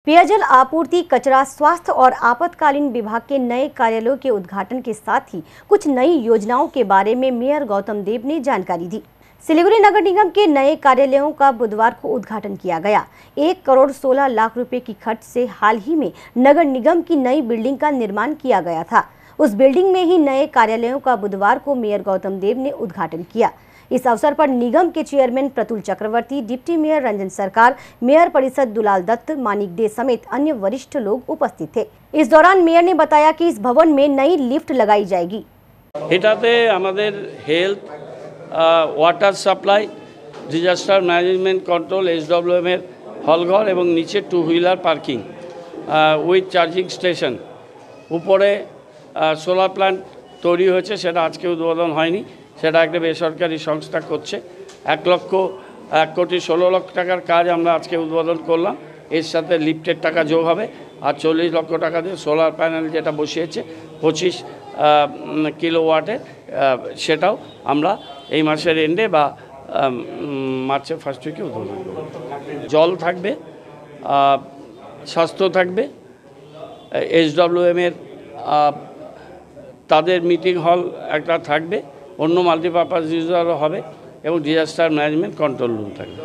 पेयजल आपूर्ति, कचरा, स्वास्थ्य और आपातकालीन विभाग के नए कार्यालयों के उद्घाटन के साथ ही कुछ नई योजनाओं के बारे में मेयर गौतम देव ने जानकारी दी। सिलीगुड़ी नगर निगम के नए कार्यालयों का बुधवार को उद्घाटन किया गया। 1 करोड़ 16 लाख रुपए की खर्च से हाल ही में नगर निगम की नई बिल्डिंग का निर्माण किया गया था। उस बिल्डिंग में ही नए कार्यालयों का बुधवार को मेयर गौतम देव ने उद्घाटन किया। इस अवसर पर निगम के चेयरमैन प्रतुल चक्रवर्ती, डिप्टी मेयर रंजन सरकार, मेयर परिषद दुलाल दत्त, मानिक दे समेत अन्य वरिष्ठ लोग उपस्थित थे। इस दौरान मेयर ने बताया कि इस भवन में नई लिफ्ट लगाई जाएगी। এটাতে আমাদের health, water supply, disaster management control, SWM এর হলঘর এবং নিচে 2 wheeler parking with charging station, উপরে সোলার প্ল্যান্ট তৈরি হয়েছে। সেটা আজকে উদ্বোধন হয়নি, সেটা একটা বেসরকারি সংস্থা করছে। 1 কোটি 16 লক্ষ টাকার কাজ আমরা আজকে উদ্বোধন করলাম। এর সাথে লিফটের টাকা যোগ হবে আর 40 লক্ষ টাকা দিয়ে সোলার প্যানেল যেটা বসিয়েছে 25 কিলোওয়াটে, সেটাও আমরা এই মাসের এন্ডে বা মার্চের ফার্স্ট উইকে উদ্বোধন করব। জল থাকবে, স্বাস্থ্য থাকবে, SWM এর তাদের মিটিং হল একটা থাকবে, অন্য মাল্টিপারপাস ইউজারও হবে এবং ডিজাস্টার ম্যানেজমেন্ট কন্ট্রোল রুম থাকবে।